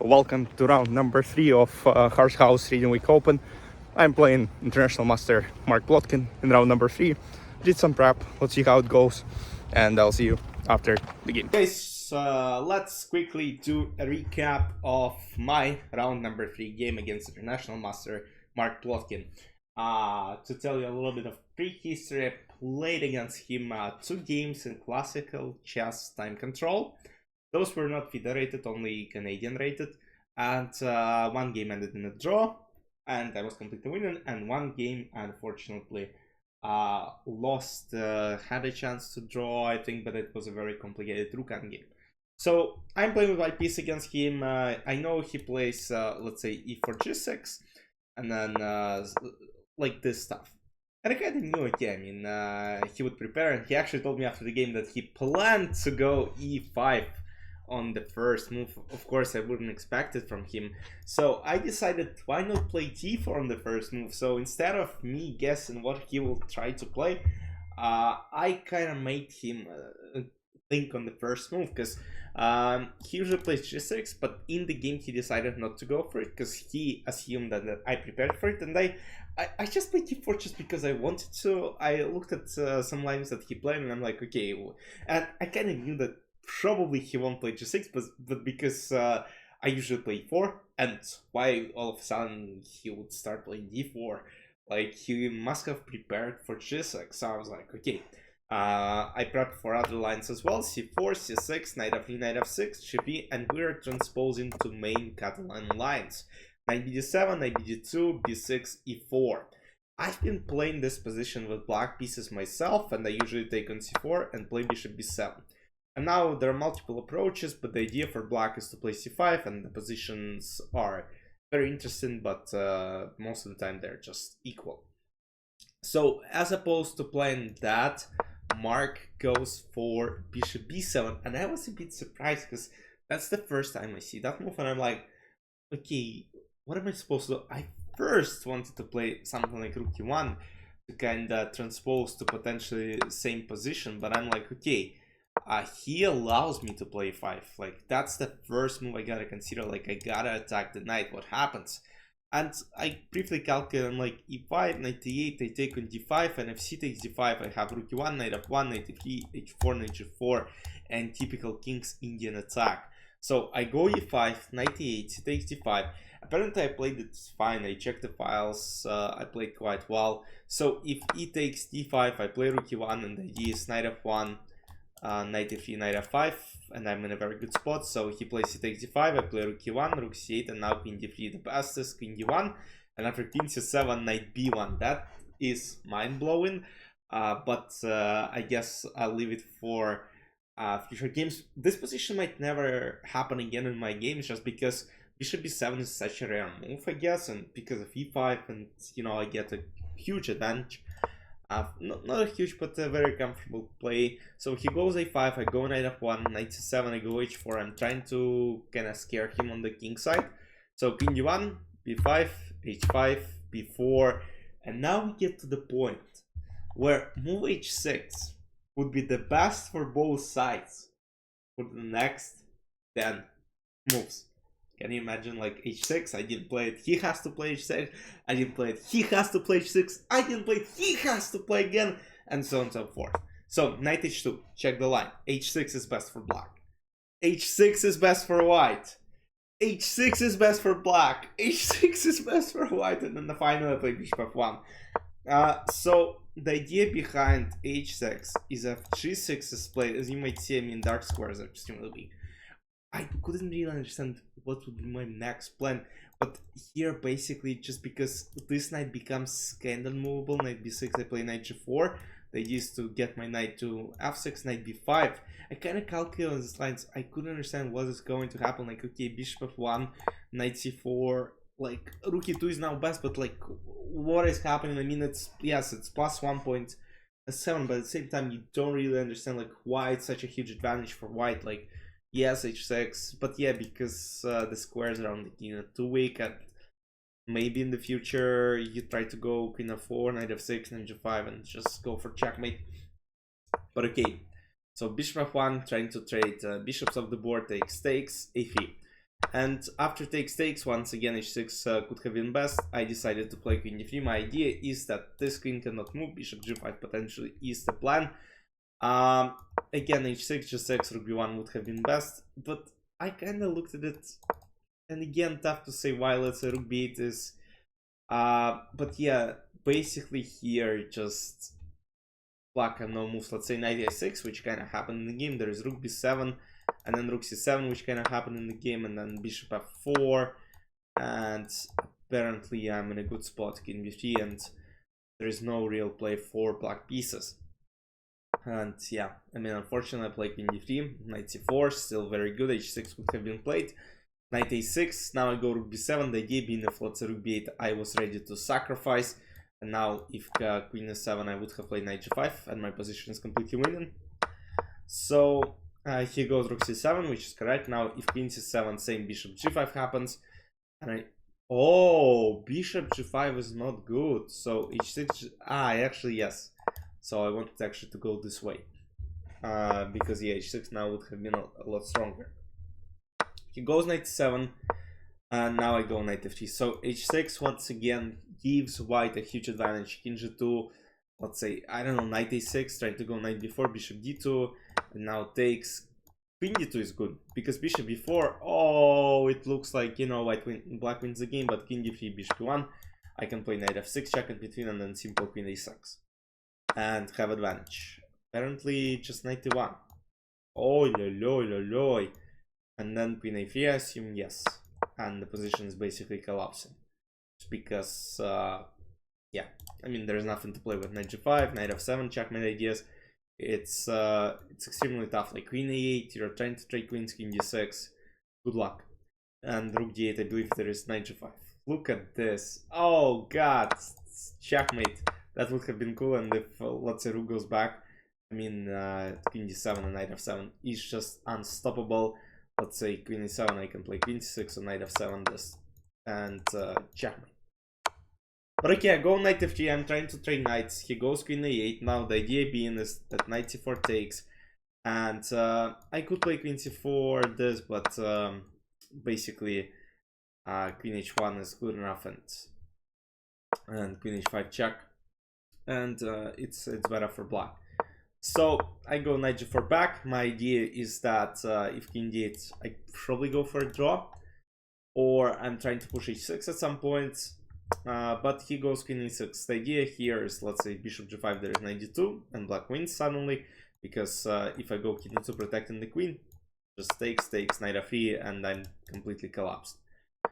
Welcome to round number 3 of Harsh House Reading Week Open. I'm playing International Master Mark Plotkin in round number 3. Did some prep, let's see how it goes, and I'll see you after the game. Guys, let's quickly do a recap of my round number 3 game against International Master Mark Plotkin. To tell you a little bit of prehistory, I played against him 2 games in classical chess time control. Those were not FIDE rated, only Canadian rated, and 1 game ended in a draw, and I was completely winning, and 1 game, unfortunately, lost, had a chance to draw, I think, but it was a very complicated Rukan game. So I'm playing with white piece against him. I know he plays, let's say, e4 g6, and then like this stuff. And I kind of knew it, yeah, I mean, he would prepare, and he actually told me after the game that he planned to go e5 on the first move. Of course, I wouldn't expect it from him. So I decided, why not play d4 on the first move? So instead of me guessing what he will try to play, I kind of made him think on the first move, because he usually plays g6, but in the game he decided not to go for it, because he assumed that I prepared for it, and I just played d4 just because I wanted to. I looked at some lines that he played, and I'm like, okay, and I kind of knew that probably he won't play g6, but because I usually play e4, and why all of a sudden he would start playing d4? Like, he must have prepared for g6. So I was like, okay. I prepped for other lines as well: c4, c6, knight f3, knight f6, gb, and we're transposing to main Catalan lines: knight bd7, knight bd2, b6, e4. I've been playing this position with black pieces myself, and I usually take on c4 and play bishop b7. And now there are multiple approaches, but the idea for black is to play c5, and the positions are very interesting, but most of the time they're just equal. So as opposed to playing that, Mark goes for bishop b7, and I was a bit surprised because that's the first time I see that move, and I'm like, okay, what am I supposed to do? I first wanted to play something like rook e1 to kind of transpose to potentially same position, but I'm like, okay, he allows me to play 5. Like, that's the first move I gotta consider. Like, I gotta attack the knight. What happens? And I briefly calculate, I'm like, e5, knight e8, I take on d5, and if c takes d5, I have rook e1, knight f1, knight f3, h4, knight g4, and typical King's Indian attack. So I go e5, knight e8, c takes d5. Apparently I played it fine. I checked the files, I played quite well. So if e takes d5, I play rook e1, and the idea is knight f1, knight f3, knight f5, and I'm in a very good spot. So he plays c takes d5, I play rook e1, rook c8, and now queen d3. The best is queen d1, and after queen c7, knight b1. That is mind-blowing, but I guess I'll leave it for future games. This position might never happen again in my games, just because bishop b7 is such a rare move, I guess, and because of e5, and you know, I get a huge advantage. Not a huge, but a very comfortable play. So he goes a5, I go knight f1, knight c7, I go h4. I'm trying to kind of scare him on the king side. So queen d1, b5, h5, b4, and now we get to the point where move h6 would be the best for both sides for the next 10 moves. Can you imagine, like, h6? I didn't play it. He has to play h6. I didn't play it. He has to play h6. I didn't play it. He has to play again, and so on and so forth. So knight h2. Check the line. h6 is best for black. h6 is best for white. h6 is best for black. h6 is best for white, and then the final I play bishop f1. So the idea behind h6 is if g6 is played, as you might see, I mean, dark squares are extremely big. I couldn't really understand what would be my next plan, but here basically, just because this knight becomes kind of movable, knight b6, I play knight g4. The idea is to get my knight to f6, knight b5. I kind of calculated on these lines. I couldn't understand what is going to happen. Like, okay, bishop f1, knight c4, like rook e2 is now best, but like, what is happening? I mean, it's, yes, it's plus 1.7, but at the same time, you don't really understand like why it's such a huge advantage for white. Like, yes, h6, but yeah, because the squares around the king are too weak, and maybe in the future you try to go queen f4, knight f6, knight g5, and just go for checkmate. But okay, so bishop f1, trying to trade bishops off the board, takes a3. And after takes, once again h6 could have been best. I decided to play queen d3. My idea is that this queen cannot move. Bishop g5 potentially is the plan. Again, h6, g6, rook b1 would have been best, but I kind of looked at it, and again, tough to say why. Let's say rook b8 is, but yeah, basically here just black and no moves. Let's say knight a6, which kind of happened in the game. There is rook b7, and then rook c7, which kind of happened in the game, and then bishop f4, and apparently I'm in a good spot, king b3, and there is no real play for black pieces. And yeah, I mean, unfortunately I played queen d3, knight c4, still very good. h6 would have been played, knight a6, now I go rook b7. The idea being, if let's say rook b8, I was ready to sacrifice, and now if queen e7, I would have played knight g5, and my position is completely winning. So here goes rook c7, which is correct. Now if queen c7, same bishop g5 happens, and oh, bishop g5 is not good. So h6, actually yes. So I wanted actually to go this way, because yeah, h6 now would have been a lot stronger. He goes knight 7, and now I go knight f3. So h6 once again gives white a huge advantage. King g2, let's say, I don't know, knight a6, trying to go knight b4, bishop d2, and now takes. Queen d2 is good, because bishop b4, oh, it looks like, you know, black wins the game, but king d3, bishop b1, I can play knight f6, check in between, and then simple queen a6. And have advantage. Apparently just 91. Oh loloy. And then queen a3, I assume, yes. And the position is basically collapsing. Just because yeah, I mean, there's nothing to play with. Knight g5, knight f7, checkmate ideas. It's extremely tough. Like queen a8, you're trying to trade queens, king d6. Good luck. And rook d8, I believe there is knight g5. Look at this. Oh god, checkmate. That would have been cool, and if, let's say, rook goes back, I mean, queen d7 and knight f7 is just unstoppable. Let's say queen e7, I can play queen c6 and knight f7 this, and checkmate. But okay, I go knight f3, I'm trying to trade knights. He goes queen a8. Now the idea being is that knight c4 takes, and I could play queen c4 this, but basically queen h1 is good enough, and queen h5 check. And it's better for black. So I go knight g4 back. My idea is that if king d8, I probably go for a draw, or I'm trying to push h6 at some point. But he goes queen e6. The idea here is, let's say bishop g5, there is knight d2, and black wins suddenly, because if I go king d2 protecting the queen, just takes knight f3, and I'm completely collapsed.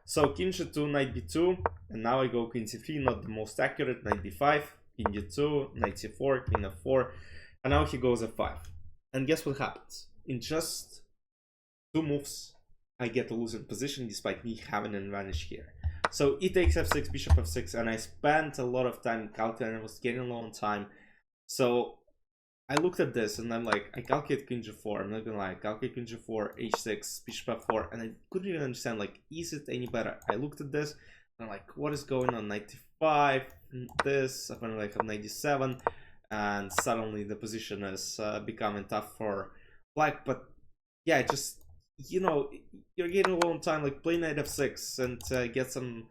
So king g2, knight b2, and now I go queen c3, not the most accurate, knight b5, king d2, knight c4, king f4, and now he goes f5. And guess what happens? In just 2 moves, I get a losing position despite me having an advantage here. So e takes f6, bishop f6, and I spent a lot of time calculating. I was getting low on time. So I looked at this and I'm like, I calculate king g4, I'm not gonna lie, I calculate king g4, h6, bishop f4, and I couldn't even understand, like, is it any better? I looked at this and I'm like, what is going on? Knight d5, this, apparently I have knight d7, and suddenly the position is becoming tough for black. But yeah, just, you know, you're getting a long time, like play knight f6 and get some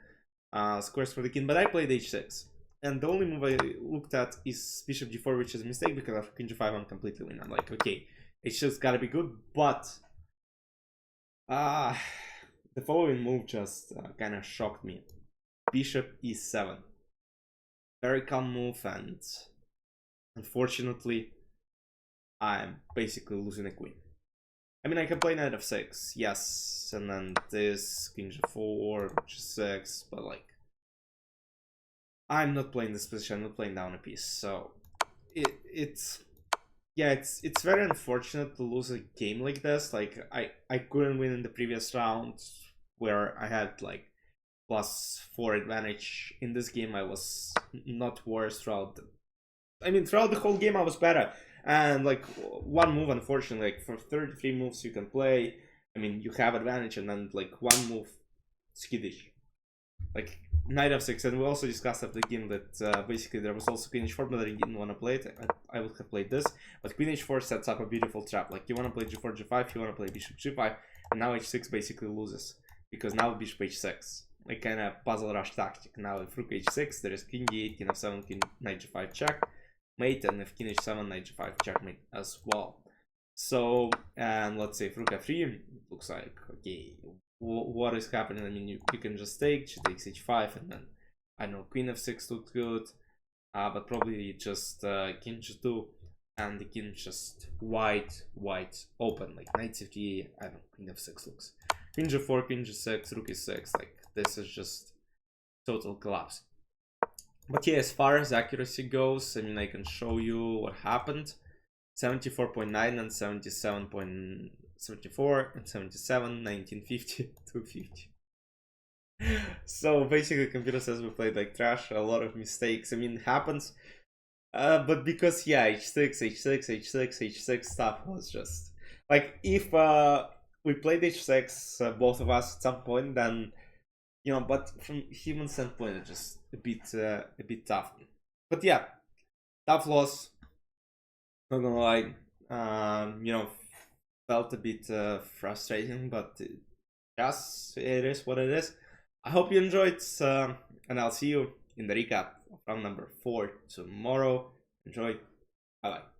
squares for the king. But I played h6, and the only move I looked at is bishop g4, which is a mistake, because after king g5 I'm completely winning. I'm like, okay, h6 gotta be good, but the following move just kind of shocked me. Bishop e7, very calm move, and unfortunately I'm basically losing a queen. I mean, I can play knight f6, yes, and then this, king g4, g6, but like, I'm not playing this position, I'm not playing down a piece, so it's very unfortunate to lose a game like this. Like, I couldn't win in the previous round, where I had like +4 advantage. In this game I was not worse throughout the whole game I was better. And like, one move, unfortunately, like for 33 moves you can play, I mean, you have advantage, and then like one move, skittish, like knight f6. And we also discussed after the game that basically there was also queen h4, but I didn't want to play it. I would have played this, but queen h4 sets up a beautiful trap. Like, you want to play g4, g5, you want to play bishop g5, and now h6 basically loses. because now bishop h6, like kind of puzzle rush tactic. Now if rook h6, there is king d8, king f7, king knight g5 check mate, and if king h7, knight g5 checkmate as well. So, and let's say if rook f3, it looks like, okay, what is happening? I mean, you can just take, she takes h5, and then, I don't know, queen f6 looked good, but probably just king g2, and the king just wide open, like knight c3, I don't know, queen f6 looks. Queen g4, queen g6, rook e6, like this is just total collapse. But yeah, as far as accuracy goes, I mean, I can show you what happened. 74.9 and 77.74 and 77, 1950, 250. So basically, computer says we played like trash, a lot of mistakes. I mean, it happens. But because, yeah, h6, h6, h6, h6 stuff was just like, if we played h6, both of us at some point, then, you know, but from human standpoint, it's just a bit tough. But yeah, tough loss. Not gonna lie, you know, felt a bit frustrating, but yes, it is what it is. I hope you enjoyed, and I'll see you in the recap of round number 4 tomorrow. Enjoy. Bye bye.